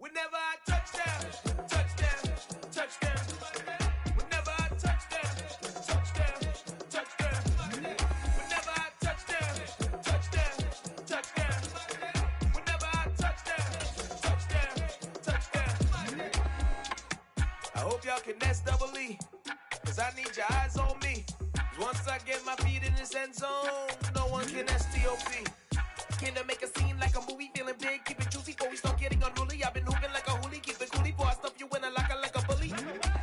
Whenever I touchdown, touchdown, touchdown. Whenever I touchdown, touchdown, touchdown. Whenever I touchdown, touchdown, touchdown. Whenever I touchdown, touchdown. I hope y'all can nest double E, cause I need your eyes on me. Once I get my feet in this end zone, no one can STOP. Can I make a scene like a movie, feeling big, keep it juicy before we start getting unruly. I've been hooping like a hoolie, keep it coolie before I stuff you in a locker like a bully.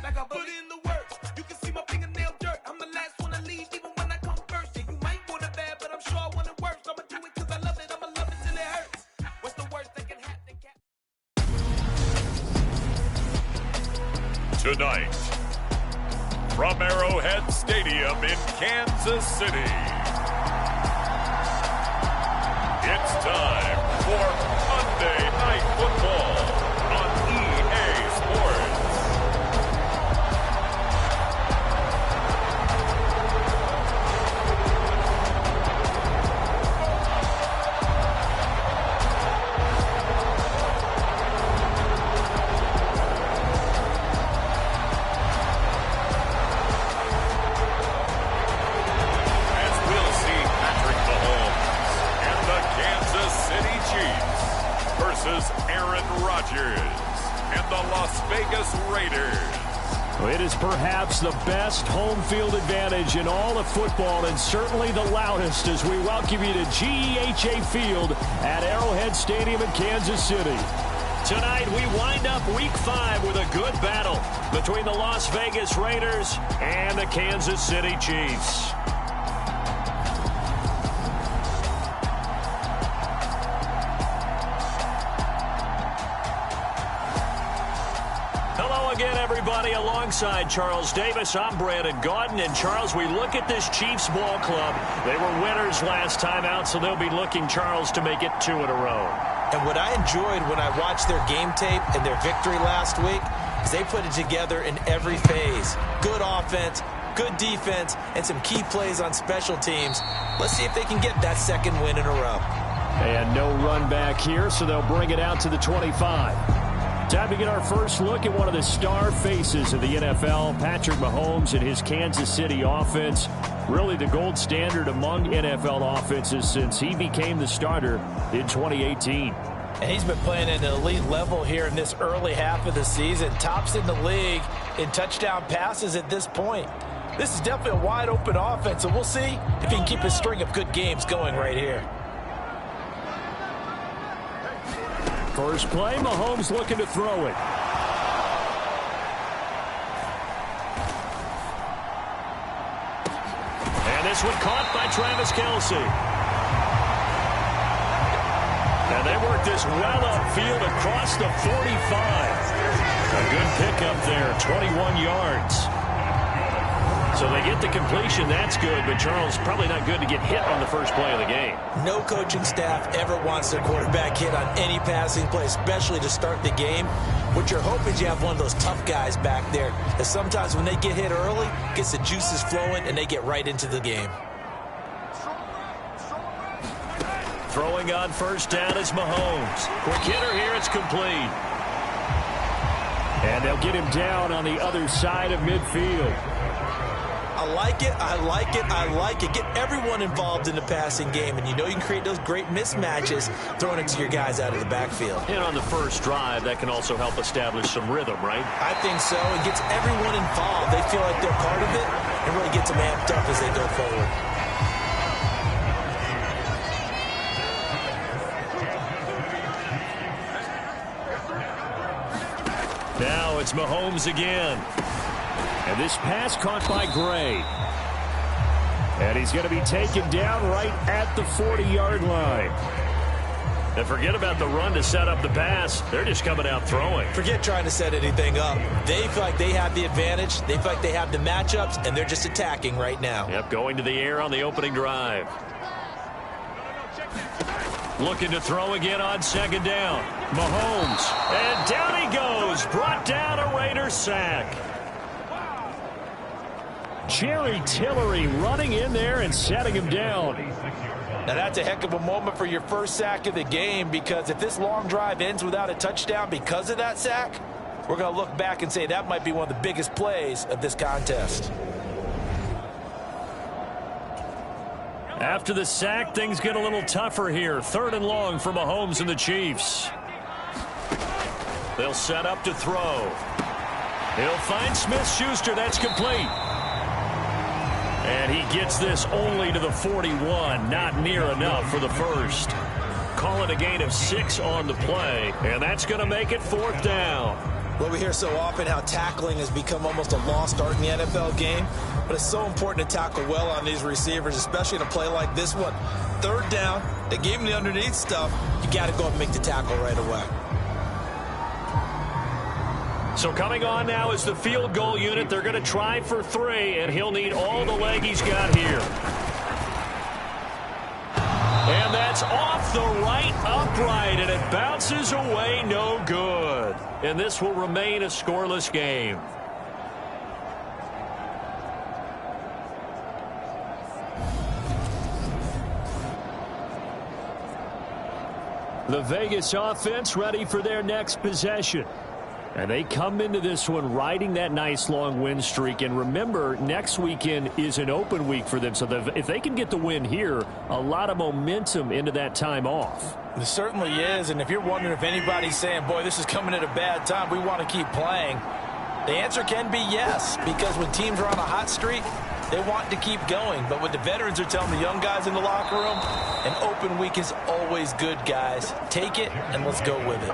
Like a bully. Put in the work, you can see my fingernail dirt. I'm the last one to leave, even when I come first. Yeah, you might want it bad, but I'm sure I want it worse. I'ma do it cause I love it, I'ma love it till it hurts. What's the worst that can happen, cat? Tonight, from Arrowhead Stadium in Kansas City, it's time for Monday Night Football on EA Sports. And the Las Vegas Raiders. It is perhaps the best home field advantage in all of football, and certainly the loudest, as we welcome you to GEHA Field at Arrowhead Stadium in Kansas City. Tonight we wind up Week 5 with a good battle between the Las Vegas Raiders and the Kansas City Chiefs. Again, everybody, alongside Charles Davis, I'm Brandon Gaudin. And Charles, we look at this Chiefs ball club. They were winners last time out, so they'll be looking, Charles, to make it 2 in a row. And what I enjoyed when I watched their game tape and their victory last week is they put it together in every phase. Good offense, good defense, and some key plays on special teams. Let's see if they can get that second win in a row. And no run back here, so they'll bring it out to the 25. Time to get our first look at one of the star faces of the NFL, Patrick Mahomes and his Kansas City offense. Really the gold standard among NFL offenses since he became the starter in 2018. And he's been playing at an elite level here in this early half of the season. Tops in the league in touchdown passes at this point. This is definitely a wide open offense, and we'll see if he can keep his string of good games going right here. First play, Mahomes looking to throw it. And this one caught by Travis Kelce. And they work this well upfield across the 45. A good pickup there, 21 yards. So they get the completion, that's good, but Charles, probably not good to get hit on the first play of the game. No coaching staff ever wants their quarterback hit on any passing play, especially to start the game. What you're hoping is you have one of those tough guys back there, that sometimes when they get hit early, gets the juices flowing, and they get right into the game. Throwing on first down is Mahomes. Quick hitter here, it's complete. And they'll get him down on the other side of midfield. I like it, I like it, I like it. Get everyone involved in the passing game, and you know you can create those great mismatches throwing it to your guys out of the backfield. And on the first drive, that can also help establish some rhythm, right? I think so. It gets everyone involved. They feel like they're part of it and really gets them amped up as they go forward. Now it's Mahomes again. And this pass caught by Gray. And he's going to be taken down right at the 40-yard line. And forget about the run to set up the pass. They're just coming out throwing. Forget trying to set anything up. They feel like they have the advantage. They feel like they have the matchups, and they're just attacking right now. Yep, going to the air on the opening drive. Looking to throw again on second down. Mahomes. And down he goes. Brought down a Raider sack. Jerry Tillery running in there and setting him down. Now, that's a heck of a moment for your first sack of the game, because if this long drive ends without a touchdown because of that sack, we're going to look back and say that might be one of the biggest plays of this contest. After the sack, things get a little tougher here. 3rd and long for Mahomes and the Chiefs. They'll set up to throw. He'll find Smith-Schuster. That's complete. And he gets this only to the 41. Not near enough for the first. Call it a gain of 6 on the play. And that's going to make it 4th down. Well, we hear so often how tackling has become almost a lost art in the NFL game. But it's so important to tackle well on these receivers, especially in a play like this one. 3rd down. They gave him the underneath stuff. You got to go and make the tackle right away. So coming on now is the field goal unit. They're going to try for 3, and he'll need all the leg he's got here. And that's off the right upright, and it bounces away no good. And this will remain a scoreless game. The Vegas offense ready for their next possession. And they come into this one riding that nice long win streak. And remember, next weekend is an open week for them. So if they can get the win here, a lot of momentum into that time off. It certainly is. And if you're wondering if anybody's saying, boy, this is coming at a bad time, we want to keep playing, the answer can be yes. Because when teams are on a hot streak, they want to keep going. But what the veterans are telling the young guys in the locker room, an open week is always good, guys. Take it and let's go with it.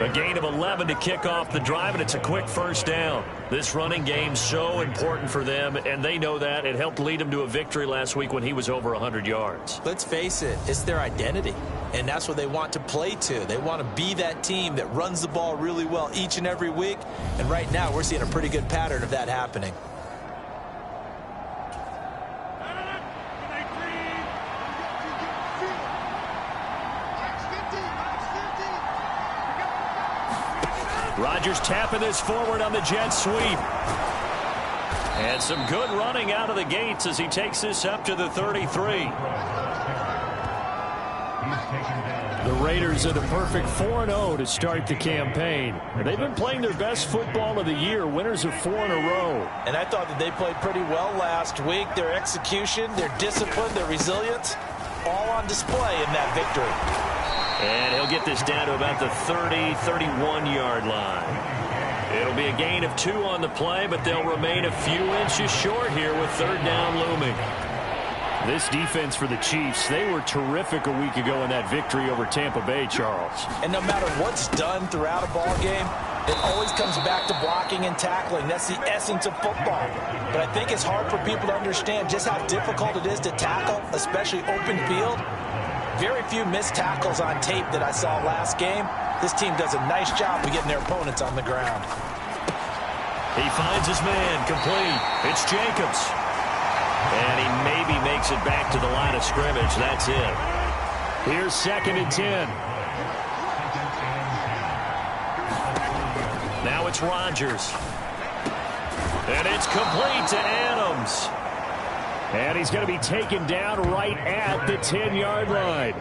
A gain of 11 to kick off the drive, and it's a quick 1st down. This running game's so important for them, and they know that. It helped lead them to a victory last week when he was over 100 yards. Let's face it, it's their identity, and that's what they want to play to. They want to be that team that runs the ball really well each and every week, and right now we're seeing a pretty good pattern of that happening. Rodgers tapping this forward on the jet sweep. And some good running out of the gates as he takes this up to the 33. The Raiders are the perfect 4-0 to start the campaign. They've been playing their best football of the year, winners of 4 in a row. And I thought that they played pretty well last week. Their execution, their discipline, their resilience, all on display in that victory. And he'll get this down to about the 30, 31-yard line. It'll be a gain of 2 on the play, but they'll remain a few inches short here with 3rd down looming. This defense for the Chiefs, they were terrific a week ago in that victory over Tampa Bay, Charles. And no matter what's done throughout a ball game, it always comes back to blocking and tackling. That's the essence of football. But I think it's hard for people to understand just how difficult it is to tackle, especially open field. Very few missed tackles on tape that I saw last game. This team does a nice job of getting their opponents on the ground. He finds his man, complete. It's Jacobs. And he maybe makes it back to the line of scrimmage. That's it. Here's 2nd and 10. Now it's Rodgers. And it's complete to Adams. And he's going to be taken down right at the 10-yard line.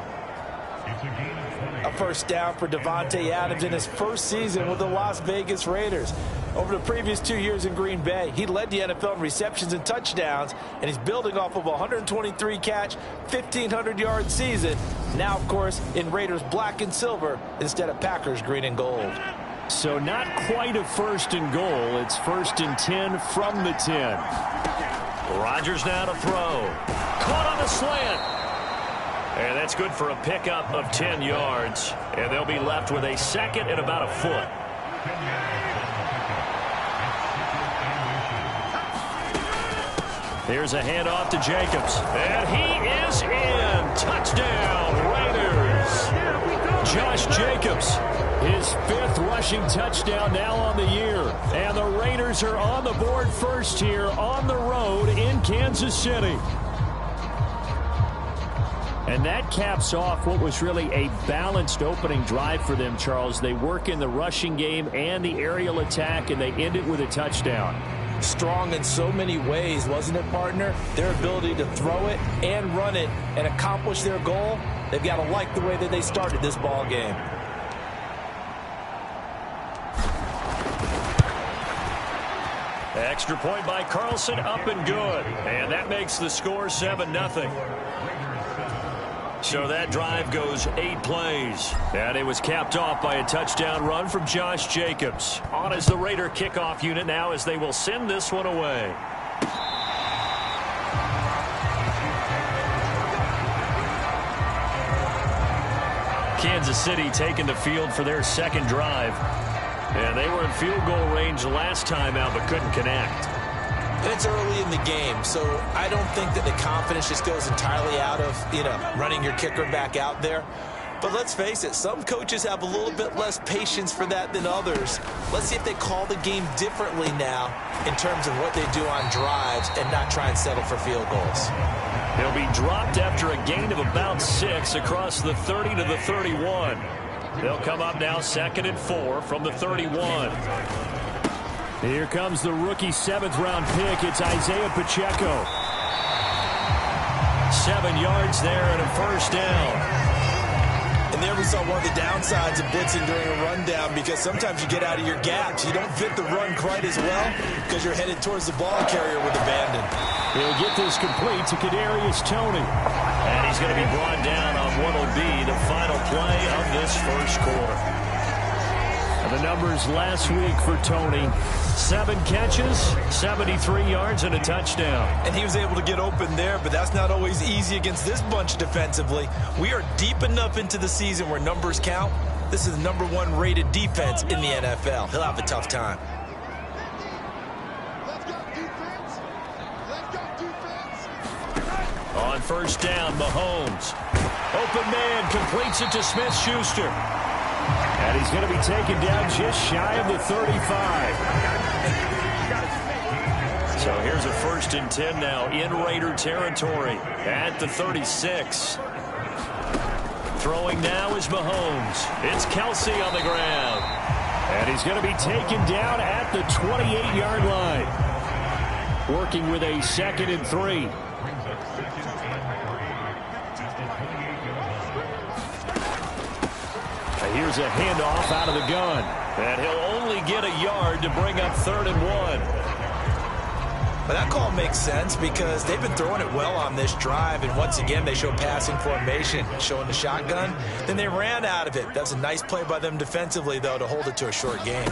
A 1st down for Davante Adams in his first season with the Las Vegas Raiders. Over the previous 2 years in Green Bay, he led the NFL in receptions and touchdowns, and he's building off of a 123-catch, 1,500-yard season. Now, of course, in Raiders black and silver instead of Packers green and gold. So not quite a 1st and goal. It's 1st and 10 from the 10. Rodgers now to throw. Caught on a slant. And that's good for a pickup of 10 yards. And they'll be left with a 2nd and about a foot. Here's a handoff to Jacobs. And he is in. Touchdown, Raiders. Josh Jacobs, his 5th rushing touchdown now on the year. And the Raiders are on the board first here on the road in Kansas City. And that caps off what was really a balanced opening drive for them, Charles. They work in the rushing game and the aerial attack, and they end it with a touchdown. strong in so many ways, wasn't it, partner? Their ability to throw it and run it and accomplish their goal, they've got to like the way that they started this ball game. Extra point by Carlson, up and good. And that makes the score 7-0. So that drive goes 8 plays. And it was capped off by a touchdown run from Josh Jacobs. On as the Raider kickoff unit now as they will send this one away. Kansas City taking the field for their second drive. And they were in field goal range last time out but couldn't connect. And it's early in the game, so I don't think that the confidence just goes entirely out of, running your kicker back out there. But let's face it, some coaches have a little bit less patience for that than others. Let's see if they call the game differently now in terms of what they do on drives and not try and settle for field goals. He'll be dropped after a gain of about 6 across the 30 to the 31. They'll come up now 2nd and 4 from the 31. Here comes the rookie 7th-round pick. It's Isaiah Pacheco. 7 yards there and a first down. And there we saw one of the downsides of blitzing during a rundown, because sometimes you get out of your gaps. You don't fit the run quite as well because you're headed towards the ball carrier with abandon. He'll get this complete to Kadarius Toney. And he's going to be brought down on what will be the final play of this first quarter. And the numbers last week for Toney: 7 catches, 73 yards, and a touchdown. And he was able to get open there, but that's not always easy against this bunch defensively. We are deep enough into the season where numbers count. This is the #1 rated defense in the NFL. He'll have a tough time. On first down, Mahomes. Open man, completes it to Smith-Schuster. And he's going to be taken down just shy of the 35. So here's a 1st and 10 now in Raider territory at the 36. Throwing now is Mahomes. It's Kelsey on the ground. And he's going to be taken down at the 28-yard line. Working with a 2nd and 3. Here's a handoff out of the gun. And he'll only get a yard to bring up 3rd and 1. But that call makes sense because they've been throwing it well on this drive. And once again, they show passing formation, showing the shotgun. Then they ran out of it. That's a nice play by them defensively, though, to hold it to a short game.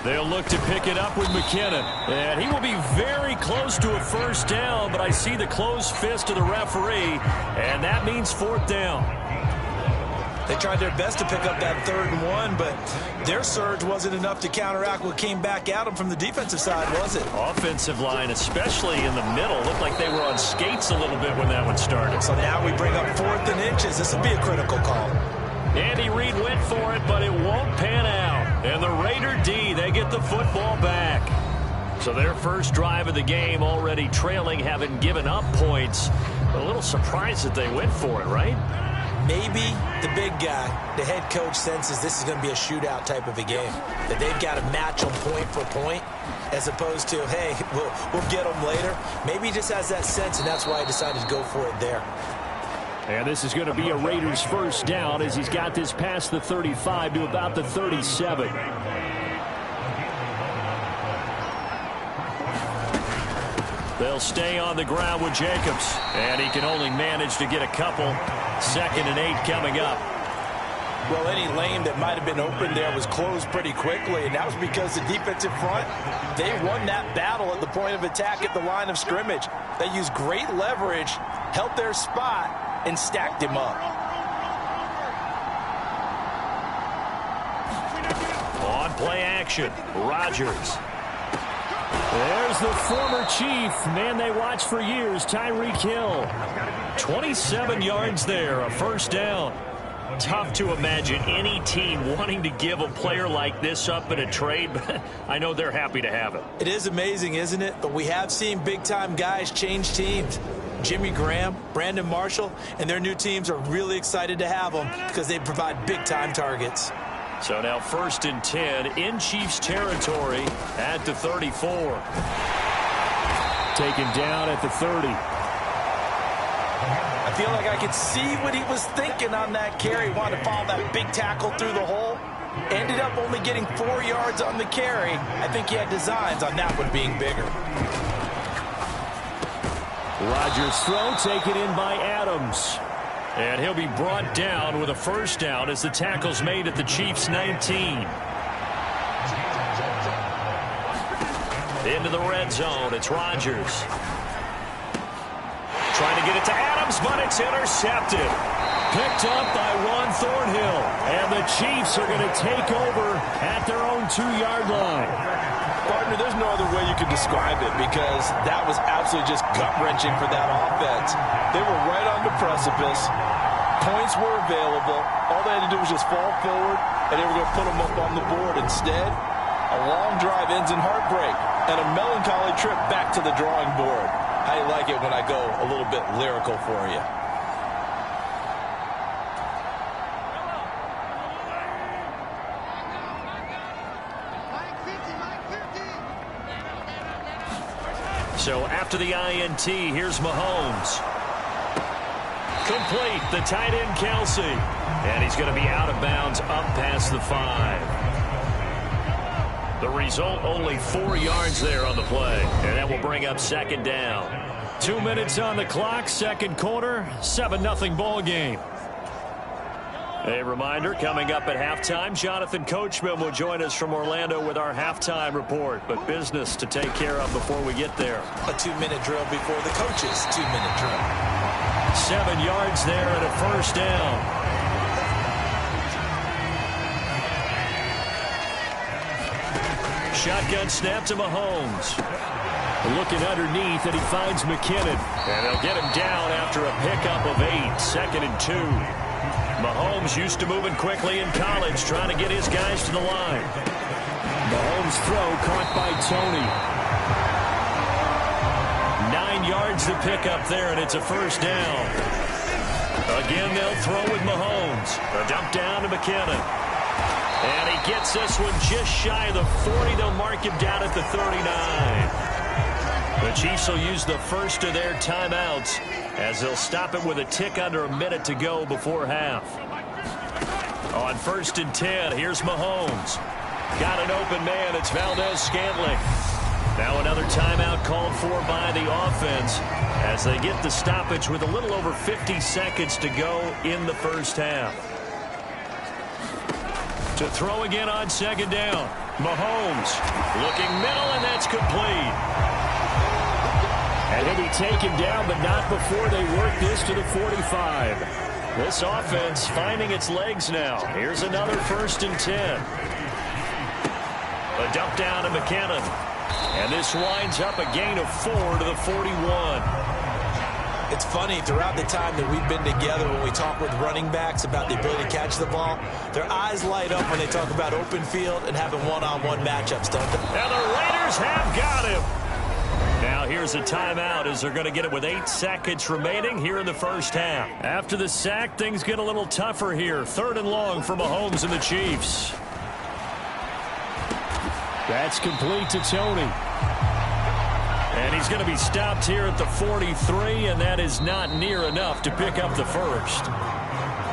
They'll look to pick it up with McKinnon. And he will be very close to a first down, but I see the closed fist of the referee, and that means 4th down. They tried their best to pick up that 3rd and 1, but their surge wasn't enough to counteract what came back at them from the defensive side, was it? Offensive line, especially in the middle, looked like they were on skates a little bit when that one started. So now we bring up 4th and inches. This will be a critical call. Andy Reid went for it, but it won't pan out. And the Raider D, they get the football back. So their first drive of the game already trailing, having given up points. A little surprised that they went for it, right? Maybe the big guy, the head coach, senses this is going to be a shootout type of a game, that they've got to match them point for point, as opposed to, hey, we'll get them later. Maybe he just has that sense, and that's why he decided to go for it there. And this is going to be a Raiders first down as he's got this past the 35 to about the 37. They'll stay on the ground with Jacobs, and he can only manage to get a couple. 2nd and 8 coming up. Well, any lane that might have been open there was closed pretty quickly, and that was because the defensive front, they won that battle at the point of attack at the line of scrimmage. They used great leverage, held their spot, and stacked him up. On play action, Rodgers. There's the former Chief, man they watched for years, Tyreek Hill. 27 yards there, a first down. Tough to imagine any team wanting to give a player like this up in a trade, but I know they're happy to have it. It is amazing, isn't it? But we have seen big-time guys change teams. Jimmy Graham, Brandon Marshall, and their new teams are really excited to have them because they provide big-time targets. So now 1st and 10 in Chiefs territory at the 34. Taken down at the 30. I feel like I could see what he was thinking on that carry. Wanted to follow that big tackle through the hole. Ended up only getting 4 yards on the carry. I think he had designs on that one being bigger. Rodgers' throw taken in by Adams. And he'll be brought down with a first down as the tackle's made at the Chiefs' 19. Into the red zone, it's Rodgers. Trying to get it to Adams, but it's intercepted. Picked up by Juan Thornhill. And the Chiefs are going to take over at their own 2-yard line. Partner, there's no other way you can describe it because that was absolutely just gut-wrenching for that offense. They were right on the precipice. Points were available. All they had to do was just fall forward, and they were going to put them up on the board. Instead, a long drive ends in heartbreak and a melancholy trip back to the drawing board. How you like it when I go a little bit lyrical for you? So after the INT, here's Mahomes. Complete, the tight end Kelsey. And he's going to be out of bounds up past the 5. The result, only 4 yards there on the play. And that will bring up 2nd down. 2 minutes on the clock, 2nd quarter, 7-0 ball game. A reminder, coming up at halftime, Jonathan Coachman will join us from Orlando with our halftime report. But business to take care of before we get there. A 2-minute drill before the coach's 2-minute drill. 7 yards there and a first down. Shotgun snap to Mahomes. Looking underneath, and he finds McKinnon. And they'll get him down after a pickup of 8. 2nd and 2. Mahomes used to moving quickly in college, trying to get his guys to the line. Mahomes' throw caught by Tony. 9 yards to pick up there, and it's a first down. Again, they'll throw with Mahomes. A dump down to McKinnon. And he gets this one just shy of the 40. They'll mark him down at the 39. The Chiefs will use the first of their timeouts as they'll stop it with a tick under a minute to go before half. On 1st and 10, here's Mahomes. Got an open man. It's Valdez-Scantling. Now another timeout called for by the offense as they get the stoppage with a little over 50 seconds to go in the first half. To throw again on 2nd down. Mahomes looking middle, and that's complete. And he'll be taken down, but not before they work this to the 45. This offense finding its legs now. Here's another 1st and 10. A dump down to McKinnon. And this winds up a gain of 4 to the 41. It's funny, throughout the time that we've been together, when we talk with running backs about the ability to catch the ball, their eyes light up when they talk about open field and having one-on-one matchups, don't they? And the Raiders have got him. Now here's a timeout as they're going to get it with 8 seconds remaining here in the first half. After the sack, things get a little tougher here. 3rd and long for Mahomes and the Chiefs. That's complete to Tony. And he's going to be stopped here at the 43, and that is not near enough to pick up the first.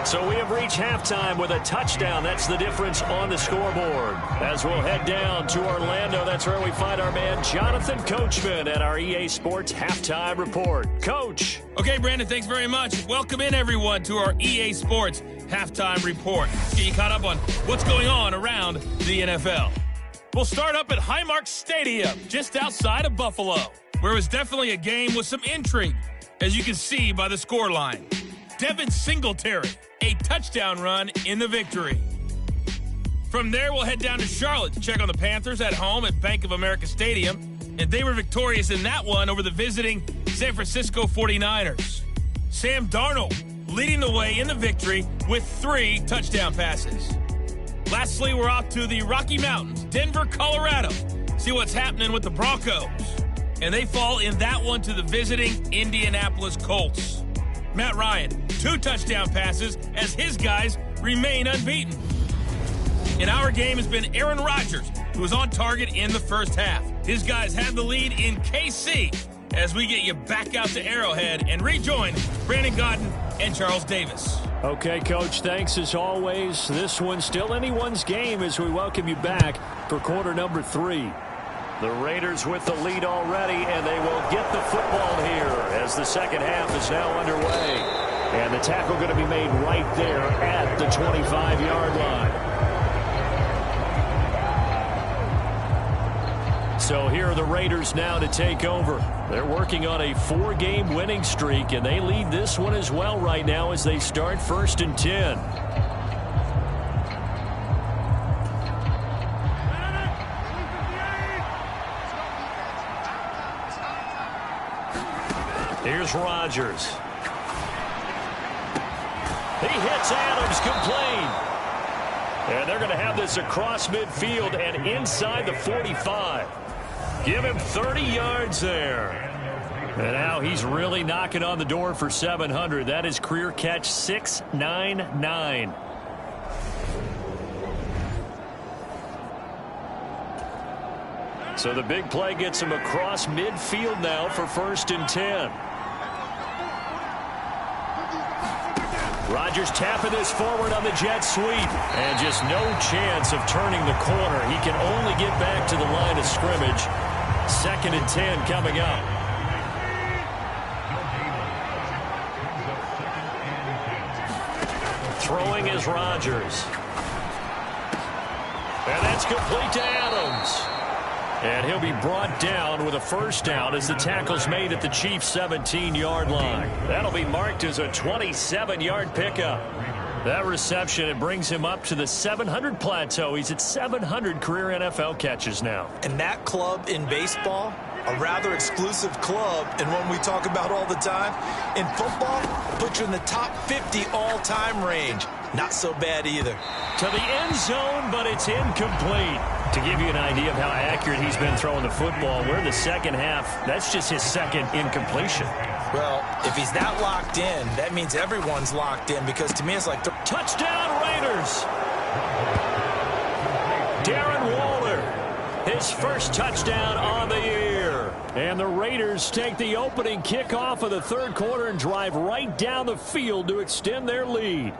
So we have reached halftime with a touchdown. That's the difference on the scoreboard. As we'll head down to Orlando, that's where we find our man Jonathan Coachman at our EA Sports Halftime Report. Coach. Okay, Brandon, thanks very much. Welcome in, everyone, to our EA Sports Halftime Report. Let's get you caught up on what's going on around the NFL. We'll start up at Highmark Stadium, just outside of Buffalo, where it was definitely a game with some intrigue, as you can see by the scoreline. Devin Singletary, a touchdown run in the victory. From there, we'll head down to Charlotte to check on the Panthers at home at Bank of America Stadium, and they were victorious in that one over the visiting San Francisco 49ers. Sam Darnold leading the way in the victory with 3 touchdown passes. Lastly, we're off to the Rocky Mountains, Denver, Colorado. See what's happening with the Broncos. And they fall in that one to the visiting Indianapolis Colts. Matt Ryan, 2 touchdown passes as his guys remain unbeaten. In our game has been Aaron Rodgers, who was on target in the first half. His guys have the lead in KC as we get you back out to Arrowhead and rejoin Brandon Gaudin and Charles Davis. Okay, Coach, thanks as always. This one's still anyone's game as we welcome you back for quarter number 3. The Raiders with the lead already, and they will get the football here as the second half is now underway. And the tackle going to be made right there at the 25-yard line. So here are the Raiders now to take over. They're working on a 4-game winning streak, and they lead this one as well right now as they start 1st and 10. Here's Rodgers. He hits Adams complete. And they're going to have this across midfield and inside the 45. Give him 30 yards there. And now he's really knocking on the door for 700. That is career catch 699. So the big play gets him across midfield now for 1st and 10. Rodgers tapping this forward on the jet sweep. And just no chance of turning the corner. He can only get back to the line of scrimmage. 2nd and 10 coming up. Throwing is Rodgers. And that's complete to Adams. And he'll be brought down with a first down as the tackle's made at the Chiefs' 17-yard line. That'll be marked as a 27-yard pickup. That reception, it brings him up to the 700 plateau. He's at 700 career NFL catches now. And that club in baseball, a rather exclusive club, and one we talk about all the time. In football, put you in the top 50 all-time range. Not so bad either. To the end zone, but it's incomplete. To give you an idea of how accurate he's been throwing the football, we're in the second half. That's just his second incompletion. Well, if he's that locked in, that means everyone's locked in, because to me it's like... Touchdown, Raiders! Darren Waller, his first touchdown on the year. And the Raiders take the opening kickoff of the third quarter and drive right down the field to extend their lead.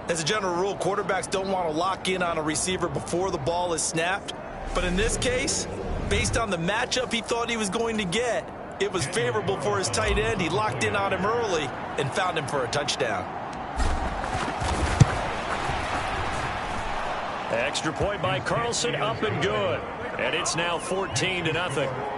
As a general rule, quarterbacks don't want to lock in on a receiver before the ball is snapped. But in this case, based on the matchup he thought he was going to get, it was favorable for his tight end. He locked in on him early and found him for a touchdown. Extra point by Carlson, up and good. And it's now 14-0.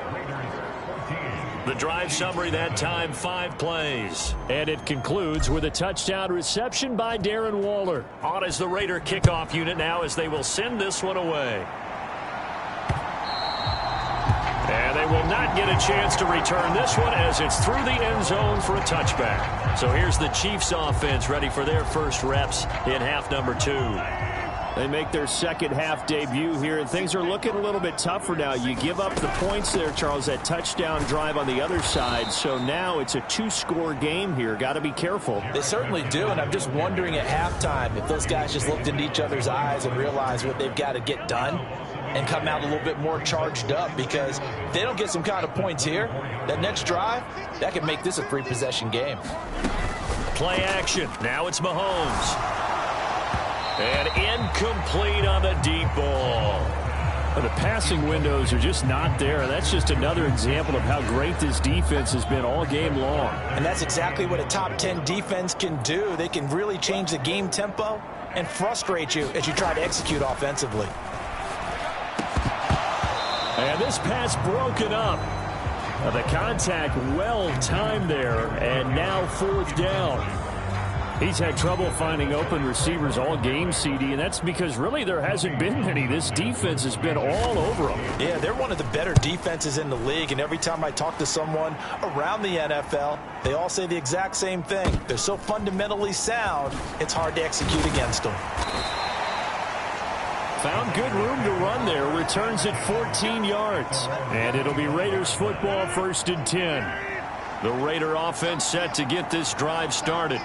The drive summary that time, 5 plays. And it concludes with a touchdown reception by Darren Waller. On as the Raider kickoff unit now as they will send this one away. And they will not get a chance to return this one as it's through the end zone for a touchback. So here's the Chiefs offense ready for their first reps in half number 2. They make their second half debut here, and things are looking a little bit tougher now. You give up the points there, Charles, that touchdown drive on the other side. So now it's a 2-score game here. Got to be careful. They certainly do, and I'm just wondering at halftime if those guys just looked into each other's eyes and realized what they've got to get done and come out a little bit more charged up, because if they don't get some kind of points here, that next drive, that could make this a 3-possession game. Play action. Now it's Mahomes. And incomplete on the deep ball. The passing windows are just not there. That's just another example of how great this defense has been all game long. And that's exactly what a top 10 defense can do. They can really change the game tempo and frustrate you as you try to execute offensively. And this pass broken up. The contact well timed there, and now 4th down. He's had trouble finding open receivers all game, CD, and that's because really there hasn't been many. This defense has been all over them. Yeah, they're one of the better defenses in the league, and every time I talk to someone around the NFL, they all say the exact same thing. They're so fundamentally sound, it's hard to execute against them. Found good room to run there. Returns at 14 yards. And it'll be Raiders football, 1st and 10. The Raider offense set to get this drive started.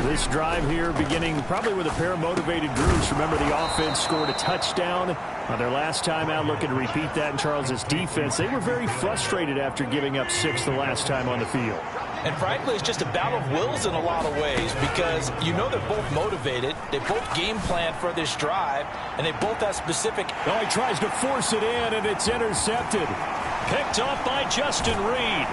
This drive here beginning probably with a pair of motivated groups. Remember, the offense scored a touchdown on their last time out, looking to repeat that in Charles' defense. They were very frustrated after giving up 6 the last time on the field. And frankly, it's just a battle of wills in a lot of ways because you know they're both motivated. They both game plan for this drive, and they both have specific... Oh, he tries to force it in, and it's intercepted. Picked off by Justin Reed.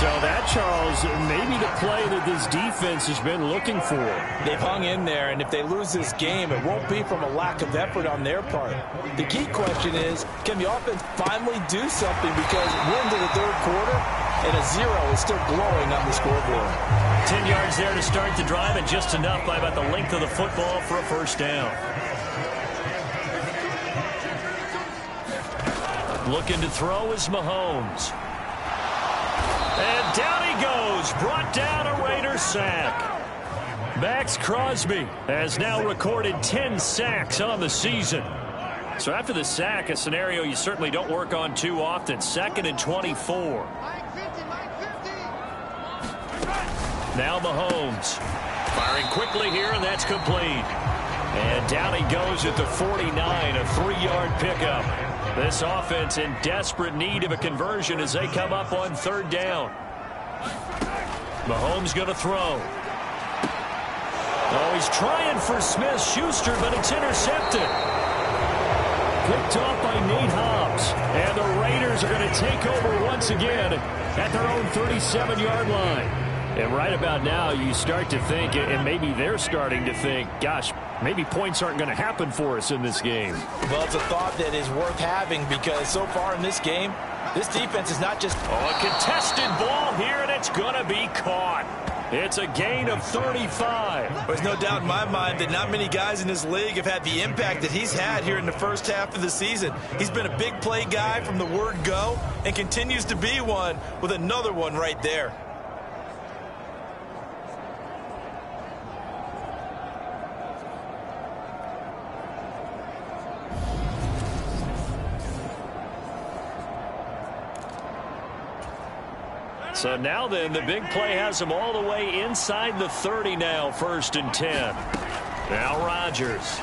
So that, Charles, maybe the play that this defense has been looking for. They've hung in there, and if they lose this game, it won't be from a lack of effort on their part. The key question is, can the offense finally do something? Because we're into the third quarter, and a 0 is still glowing on the scoreboard. 10 yards there to start the drive, and just enough by about the length of the football for a first down. Looking to throw is Mahomes. And down he goes, brought down a Raiders sack. Max Crosby has now recorded 10 sacks on the season. So after the sack, a scenario you certainly don't work on too often. 2nd and 24. Now Mahomes. Firing quickly here, and that's complete. And down he goes at the 49, a 3-yard pickup. This offense in desperate need of a conversion as they come up on 3rd down. Mahomes going to throw. Oh, he's trying for Smith-Schuster, but it's intercepted. Picked off by Nate Hobbs. And the Raiders are going to take over once again at their own 37-yard line. And right about now, you start to think, and maybe they're starting to think, gosh, maybe points aren't going to happen for us in this game. Well, it's a thought that is worth having because so far in this game, this defense is not just... Oh, a contested ball here, and it's going to be caught. It's a gain of 35. There's no doubt in my mind that not many guys in this league have had the impact that he's had here in the first half of the season. He's been a big play guy from the word go and continues to be one with another one right there. So now then, the big play has them all the way inside the 30 now, 1st and 10. Now Rodgers.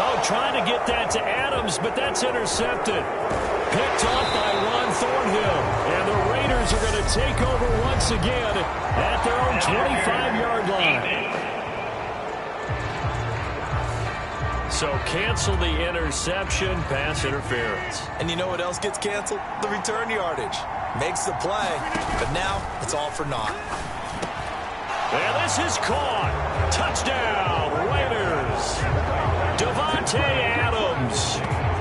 Oh, trying to get that to Adams, but that's intercepted. Picked off by Ron Thornhill. And the Raiders are going to take over once again at their own 25-yard line. So cancel the interception, pass interference. And you know what else gets canceled? The return yardage. Makes the play, but now it's all for naught. And this is caught. Touchdown, Raiders. Devontae Adams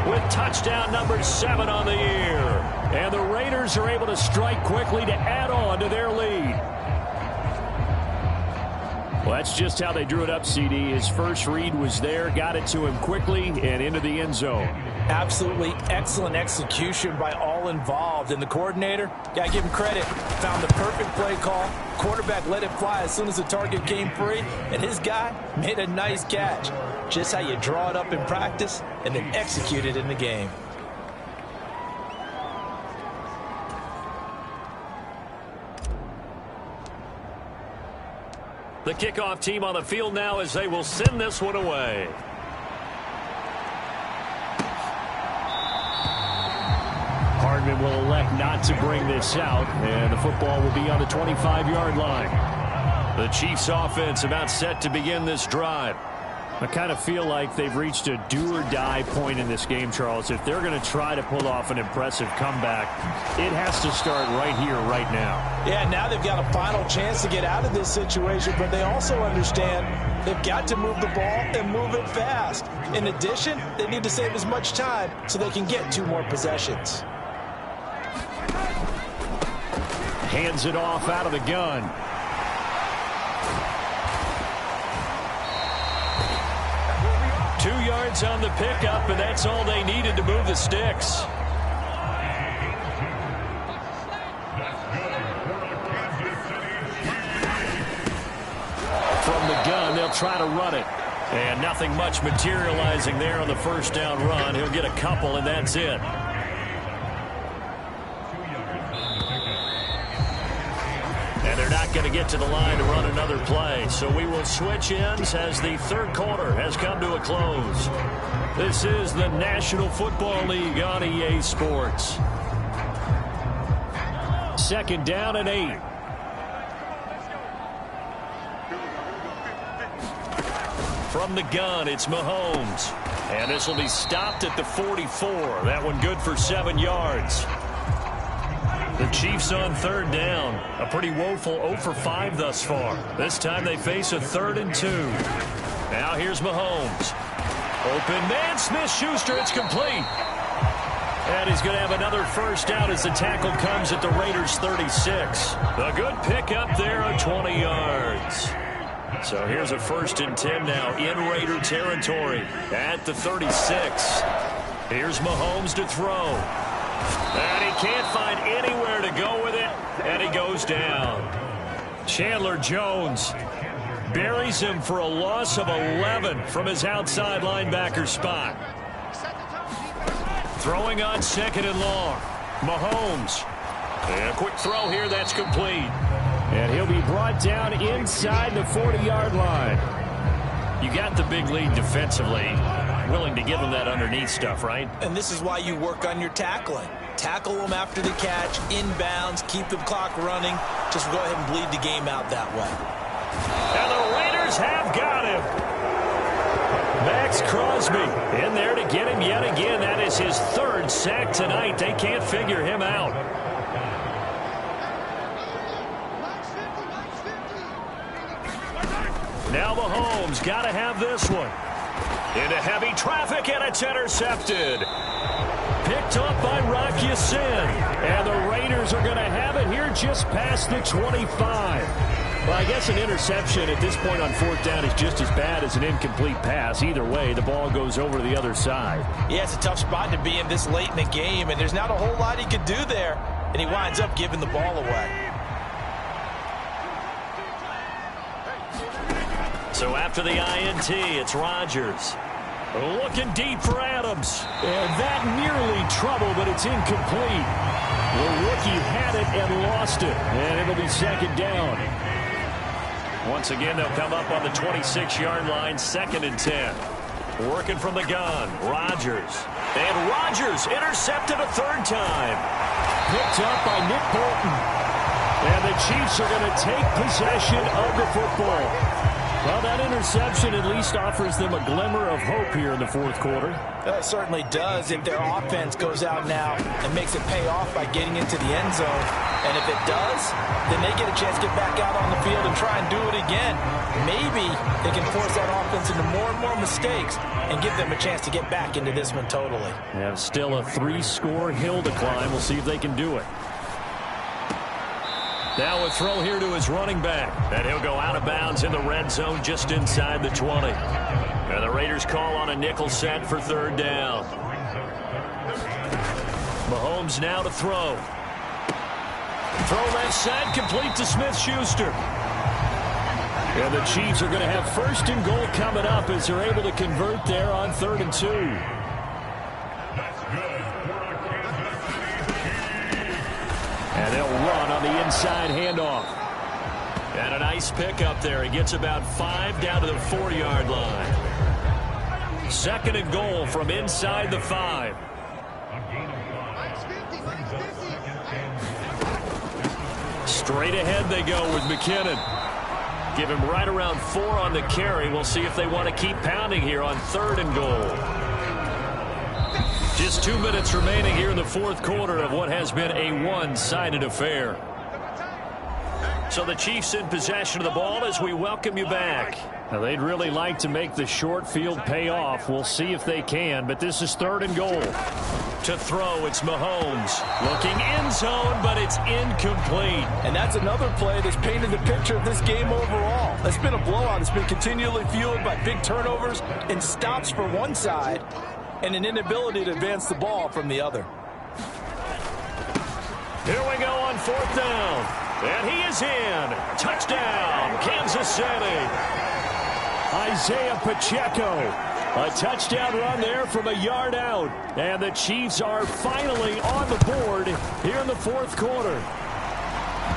with touchdown number 7 on the year. And the Raiders are able to strike quickly to add on to their lead. Well, that's just how they drew it up, CD. His first read was there, got it to him quickly, and into the end zone. Absolutely excellent execution by all involved. And the coordinator, got to give him credit, found the perfect play call. Quarterback let it fly as soon as the target came free, and his guy made a nice catch. Just how you draw it up in practice and then execute it in the game. The kickoff team on the field now as they will send this one away. Hardman will elect not to bring this out, and the football will be on the 25-yard line. The Chiefs offense about set to begin this drive. I kind of feel like they've reached a do-or-die point in this game, Charles. If they're going to try to pull off an impressive comeback, it has to start right here, right now. Yeah, now they've got a final chance to get out of this situation, but they also understand they've got to move the ball and move it fast. In addition, they need to save as much time so they can get 2 more possessions. Hands it off out of the gun. Two yards on the pickup, and that's all they needed to move the sticks. From the gun, they'll try to run it. And nothing much materializing there on the first down run. He'll get a couple, and that's it. And they're not going to get to the line to run another play. So we will switch ends as the third quarter has come to a close. This is the National Football League on EA Sports. Second down and 8. From the gun, it's Mahomes. And this will be stopped at the 44. That one good for 7 yards. The Chiefs on third down. A pretty woeful 0 for 5 thus far. This time they face a 3rd and 2. Now here's Mahomes. Open man, Smith-Schuster. It's complete. And he's going to have another first down as the tackle comes at the Raiders' 36. A good pickup there of 20 yards. So here's a 1st and 10 now in Raider territory at the 36. Here's Mahomes to throw. And he can't find anywhere to go with it, and he goes down. Chandler Jones buries him for a loss of 11 from his outside linebacker spot. Throwing on 2nd and long. Mahomes. And a quick throw here that's complete. And he'll be brought down inside the 40-yard line. You got the big lead defensively. Willing to give them that underneath stuff, right? And this is why you work on your tackling. Tackle them after the catch, inbounds, keep the clock running. Just go ahead and bleed the game out that way. And the Raiders have got him. Max Crosby in there to get him yet again. That is his 3rd sack tonight. They can't figure him out. Now Mahomes got to have this one. Into heavy traffic, and it's intercepted. Picked up by Rocky Sin. And the Raiders are going to have it here just past the 25. Well, I guess an interception at this point on 4th down is just as bad as an incomplete pass. Either way, the ball goes over to the other side. Yeah, it's a tough spot to be in this late in the game, and there's not a whole lot he could do there. And he winds up giving the ball away. So after the INT, it's Rodgers. Looking deep for Adams. And that nearly trouble, but it's incomplete. The rookie had it and lost it. And it'll be 2nd down. Once again, they'll come up on the 26-yard line, 2nd and 10. Working from the gun, Rodgers. And Rodgers intercepted a 3rd time. Picked up by Nick Bolton. And the Chiefs are going to take possession of the football. Well, that interception at least offers them a glimmer of hope here in the 4th quarter. It certainly does if their offense goes out now and makes it pay off by getting into the end zone. And if it does, then they get a chance to get back out on the field and try and do it again. Maybe they can force that offense into more and more mistakes and give them a chance to get back into this one totally. Yeah, still a 3-score hill to climb. We'll see if they can do it. Now a throw here to his running back. And he'll go out of bounds in the red zone just inside the 20. And the Raiders call on a nickel set for 3rd down. Mahomes now to throw. Throw left side, complete to Smith-Schuster. And the Chiefs are going to have 1st and goal coming up as they're able to convert there on 3rd and 2. And they'll run on the inside handoff. And a nice pickup there. He gets about 5 down to the 40-yard line. 2nd and goal from inside the 5. Straight ahead they go with McKinnon. Give him right around 4 on the carry. We'll see if they want to keep pounding here on 3rd and goal. Just 2 minutes remaining here in the 4th quarter of what has been a one-sided affair. So the Chiefs in possession of the ball as we welcome you back. Now they'd really like to make the short field pay off. We'll see if they can, but this is 3rd and goal. To throw, it's Mahomes. Looking end zone, but it's incomplete. And that's another play that's painted the picture of this game overall. It's been a blowout. It's been continually fueled by big turnovers and stops for one side and an inability to advance the ball from the other. Here we go on 4th down. And he is in. Touchdown, Kansas City. Isaiah Pacheco. A touchdown run there from a yard out. And the Chiefs are finally on the board here in the fourth quarter.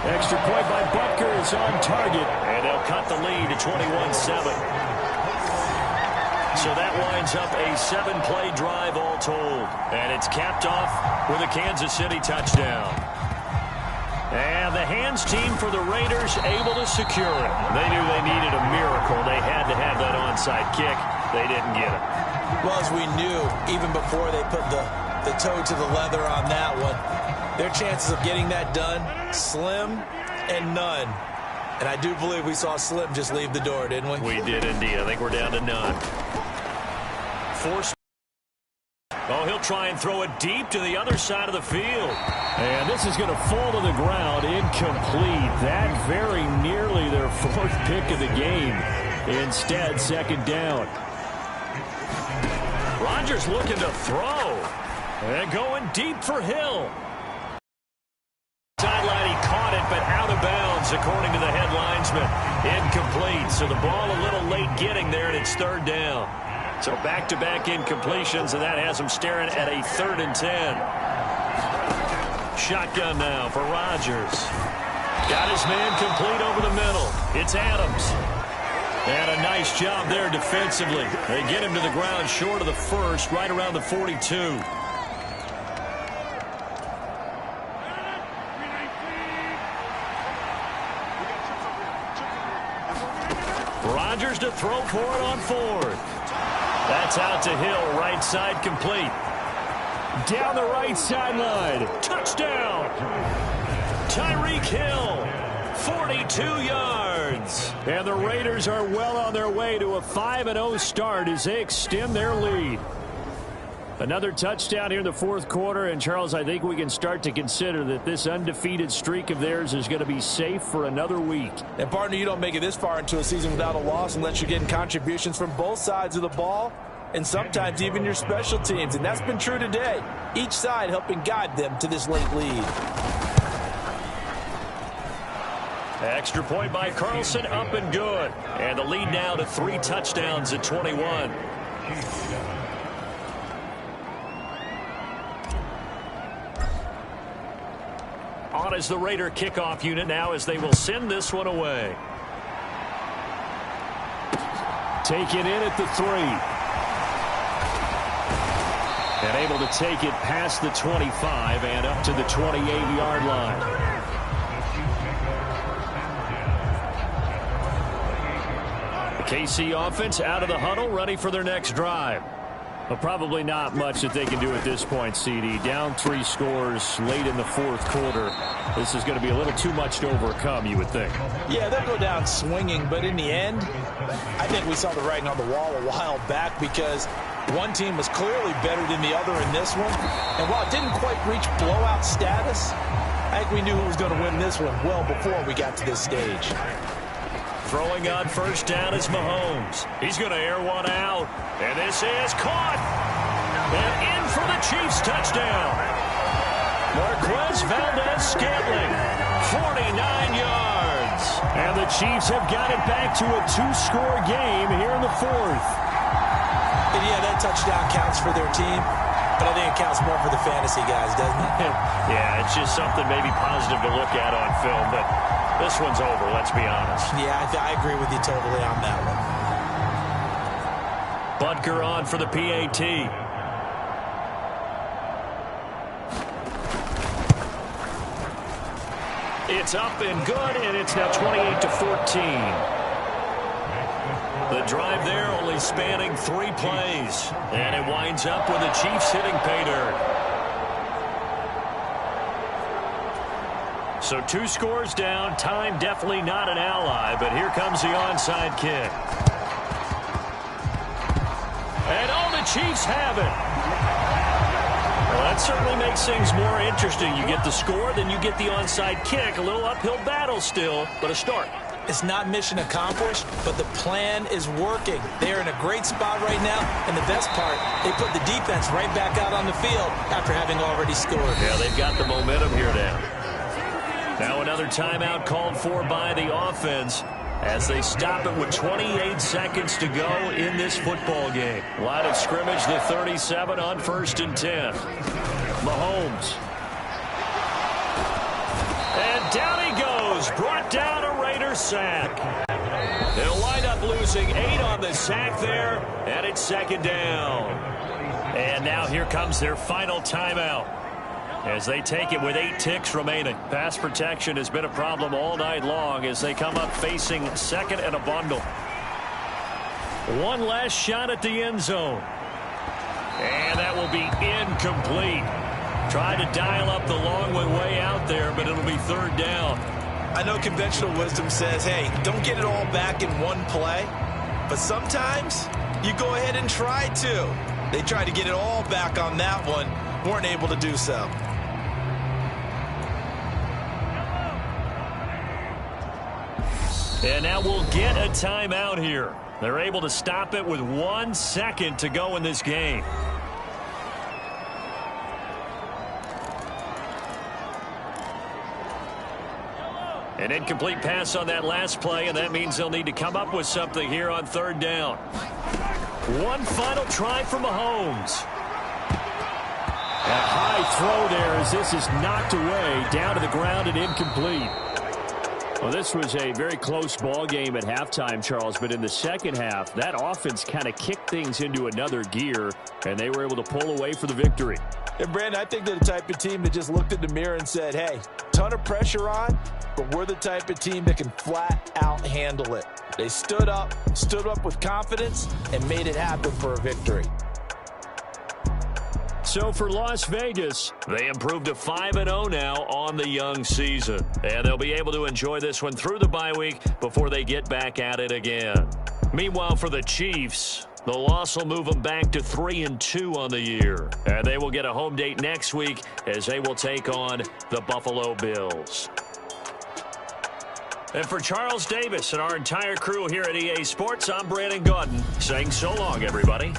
Extra point by Butker is on target. And they'll cut the lead to 21-7. So that winds up a 7-play drive all told. And it's capped off with a Kansas City touchdown. And the hands team for the Raiders able to secure it. They knew they needed a miracle. They had to have that onside kick. They didn't get it. Well, as we knew, even before they put the toe to the leather on that one, their chances of getting that done, slim and none. And I do believe we saw Slim just leave the door, didn't we? We did indeed. I think we're down to none. Oh, he'll try and throw it deep to the other side of the field. And this is going to fall to the ground, incomplete. That very nearly their fourth pick of the game. Instead, second down. Rodgers looking to throw. And going deep for Hill. Sideline, he caught it, but out of bounds, according to the head linesman. Incomplete, so the ball a little late getting there, and it's third down. So back-to-back incompletions, and that has him staring at a 3rd and 10. Shotgun now for Rodgers. Got his man complete over the middle. It's Adams. And a nice job there defensively. They get him to the ground short of the first, right around the 42. Rodgers to throw for it on 4th. That's out to Hill, right side complete. Down the right sideline. Touchdown. Tyreek Hill, 42 yards. And the Raiders are well on their way to a 5-0 start as they extend their lead. Another touchdown here in the fourth quarter. And, Charles, I think we can start to consider that this undefeated streak of theirs is going to be safe for another week. And, partner, you don't make it this far into a season without a loss unless you're getting contributions from both sides of the ball and sometimes even your special teams. And that's been true today. Each side helping guide them to this late lead. Extra point by Carlson, up and good. And the lead now to 3 touchdowns at 21. On is the Raider kickoff unit now as they will send this one away. Taken in at the 3. And able to take it past the 25 and up to the 28-yard line. The KC offense out of the huddle, ready for their next drive. But probably not much that they can do at this point, CD. Down 3 scores late in the fourth quarter. This is going to be a little too much to overcome, you would think. Yeah, they'll go down swinging, but in the end, I think we saw the writing on the wall a while back because one team was clearly better than the other in this one. And while it didn't quite reach blowout status, I think we knew who was going to win this one well before we got to this stage. Throwing on first down is Mahomes. He's going to air one out. And this is caught. And in for the Chiefs touchdown. Marquez Valdez-Scantling, 49 yards. And the Chiefs have got it back to a 2-score game here in the fourth. And yeah, that touchdown counts for their team. But I think it counts more for the fantasy guys, doesn't it? Yeah, it's just something maybe positive to look at on film. But this one's over, let's be honest. Yeah, I agree with you totally on that one. Butker on for the PAT. It's up and good, and it's now 28-14. The drive there only spanning 3 plays. And it winds up with the Chiefs hitting pay dirt. So 2 scores down. Time definitely not an ally, but here comes the onside kick. And all the Chiefs have it. Well, that certainly makes things more interesting. You get the score, then you get the onside kick. A little uphill battle still, but a start. It's not mission accomplished, but the plan is working. They're in a great spot right now, and the best part, they put the defense right back out on the field after having already scored. Yeah, they've got the momentum here now. Now another timeout called for by the offense. as they stop it with 28 seconds to go in this football game. Line of scrimmage, the 37 on 1st and 10. Mahomes. And down he goes. Brought down a Raider sack. They'll wind up losing 8 on the sack there, and it's 2nd down. And now here comes their final timeout as they take it with 8 ticks remaining. Pass protection has been a problem all night long as they come up facing 2nd and a bundle. One last shot at the end zone. And that will be incomplete. Tried to dial up the long one way out there, but it'll be 3rd down. I know conventional wisdom says, hey, don't get it all back in one play. But sometimes you go ahead and try to. They tried to get it all back on that one. Weren't able to do so. And now we'll get a timeout here. They're able to stop it with 1 second to go in this game. An incomplete pass on that last play, and that means they'll need to come up with something here on 3rd down. One final try for Mahomes. A high throw there as this is knocked away, down to the ground and incomplete. Well, this was a very close ball game at halftime, Charles, but in the second half, that offense kind of kicked things into another gear, and they were able to pull away for the victory. And, Brandon, I think they're the type of team that just looked in the mirror and said, hey, ton of pressure on, but we're the type of team that can flat out handle it. They stood up with confidence, and made it happen for a victory. So for Las Vegas, they improved to 5-0 now on the young season. And they'll be able to enjoy this one through the bye week before they get back at it again. Meanwhile, for the Chiefs, the loss will move them back to 3-2 on the year. And they will get a home date next week as they will take on the Buffalo Bills. And for Charles Davis and our entire crew here at EA Sports, I'm Brandon Gaudin saying so long, everybody.